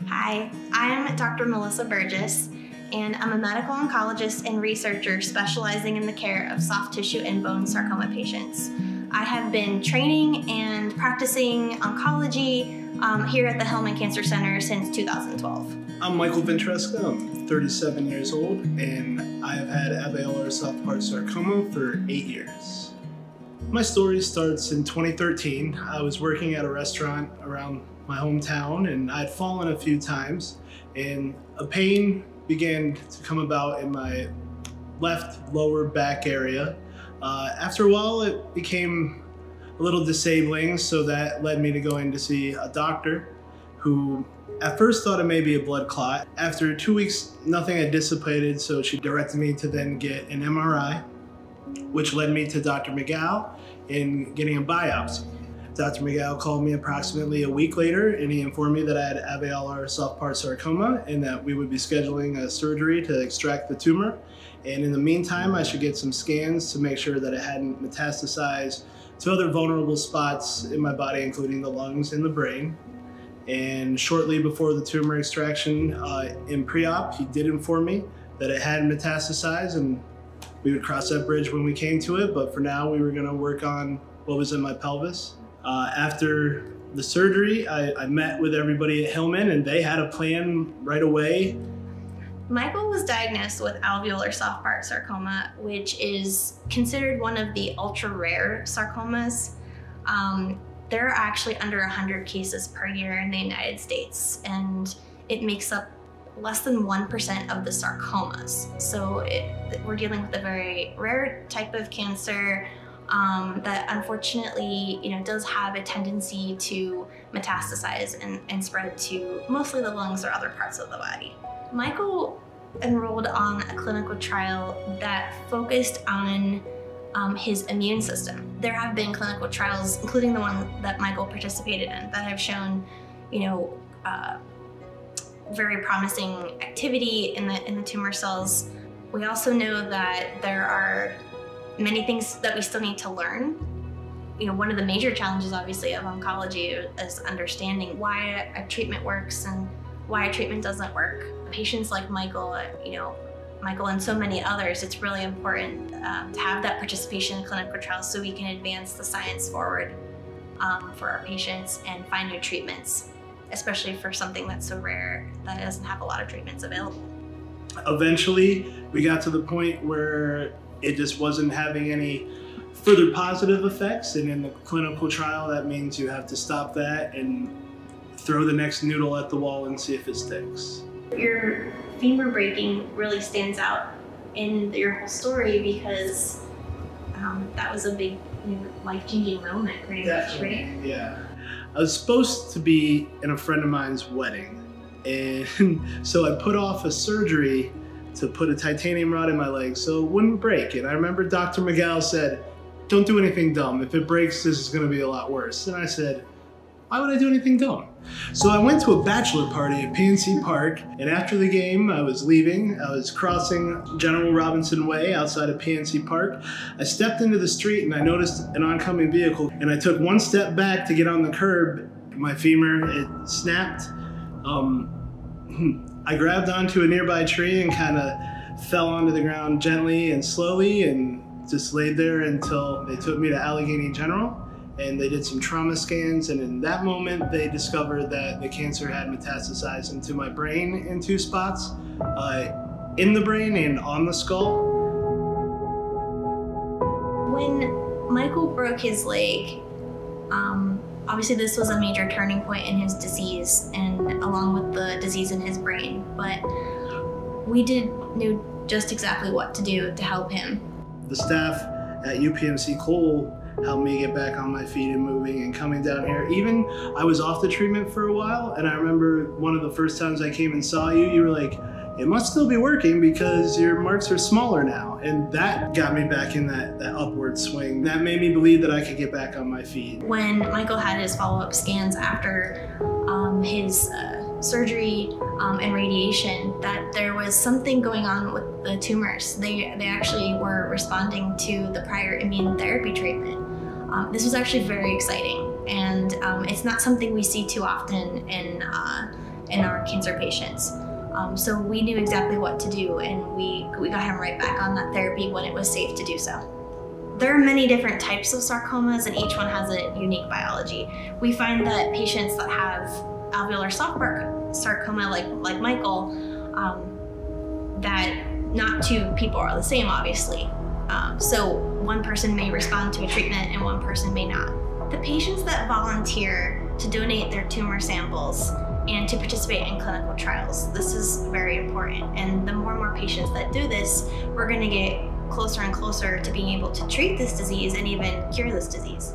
Hi, I'm Dr. Melissa Burgess, and I'm a medical oncologist and researcher specializing in the care of soft tissue and bone sarcoma patients. I have been training and practicing oncology here at the Hillman Cancer Center since 2012. I'm Michael Ventresca. I'm 37 years old, and I have had alveolar soft part sarcoma for 8 years. My story starts in 2013. I was working at a restaurant around my hometown, and I'd fallen a few times, and a pain began to come about in my left lower back area. After a while, it became a little disabling, so that led me to going to see a doctor who at first thought it may be a blood clot. After 2 weeks, nothing had dissipated, so she directed me to then get an MRI, which led me to Dr. McGow in getting a biopsy. Dr. McGow called me approximately a week later, and he informed me that I had alveolar soft part sarcoma and that we would be scheduling a surgery to extract the tumor. And in the meantime, I should get some scans to make sure that it hadn't metastasized to other vulnerable spots in my body, including the lungs and the brain. And shortly before the tumor extraction in pre-op, he did inform me that it had metastasized, and we would cross that bridge when we came to it. But for now, we were gonna work on what was in my pelvis. After the surgery, I met with everybody at Hillman, and they had a plan right away. Michael was diagnosed with alveolar soft part sarcoma, which is considered one of the ultra-rare sarcomas. There are actually under 100 cases per year in the United States, and it makes up less than 1% of the sarcomas. So we're dealing with a very rare type of cancer that unfortunately, does have a tendency to metastasize and spread to mostly the lungs or other parts of the body. Michael enrolled on a clinical trial that focused on his immune system. There have been clinical trials, including the one that Michael participated in, that have shown, very promising activity in the tumor cells. We also know that there are many things that we still need to learn. One of the major challenges, obviously, of oncology is understanding why a treatment works and why a treatment doesn't work. Patients like Michael, Michael and so many others, it's really important to have that participation in clinical trials so we can advance the science forward for our patients and find new treatments, especially for something that's so rare that it doesn't have a lot of treatments available. Eventually, we got to the point where it just wasn't having any further positive effects, and in the clinical trial, that means you have to stop that and throw the next noodle at the wall and see if it sticks. Your femur breaking really stands out in your whole story because that was a big, life-changing moment, pretty much, right? Yeah. I was supposed to be in a friend of mine's wedding, and so I put off a surgery to put a titanium rod in my leg so it wouldn't break. And I remember Dr. McGow said, "Don't do anything dumb. If it breaks, this is gonna be a lot worse." And I said, why would I do anything dumb? So I went to a bachelor party at PNC Park, and after the game, I was leaving. I was crossing General Robinson Way outside of PNC Park. I stepped into the street and I noticed an oncoming vehicle, and I took one step back to get on the curb. My femur, it snapped. I grabbed onto a nearby tree and kind of fell onto the ground gently and slowly, and just laid there until they took me to Allegheny General, and they did some trauma scans, and in that moment they discovered that the cancer had metastasized into my brain in 2 spots, in the brain and on the skull. When Michael broke his leg, obviously this was a major turning point in his disease, and along with the disease in his brain, but we knew just exactly what to do to help him. The staff at UPMC Cole helped me get back on my feet and moving and coming down here. Even I was off the treatment for a while, and I remember one of the first times I came and saw you, you were like, "It must still be working because your marks are smaller now." And that got me back in that upward swing. That made me believe that I could get back on my feet. When Michael had his follow-up scans after his surgery and radiation, that there was something going on with the tumors. They actually were responding to the prior immune therapy treatment. This was actually very exciting, and it's not something we see too often in in our cancer patients. So we knew exactly what to do, and we got him right back on that therapy when it was safe to do so. There are many different types of sarcomas, and each one has a unique biology. We find that patients that have alveolar soft part sarcoma, like Michael, that not two people are the same, obviously. So one person may respond to a treatment and one person may not. The patients that volunteer to donate their tumor samples and to participate in clinical trials, this is very important. And the more and more patients that do this, we're going to get closer and closer to being able to treat this disease and even cure this disease.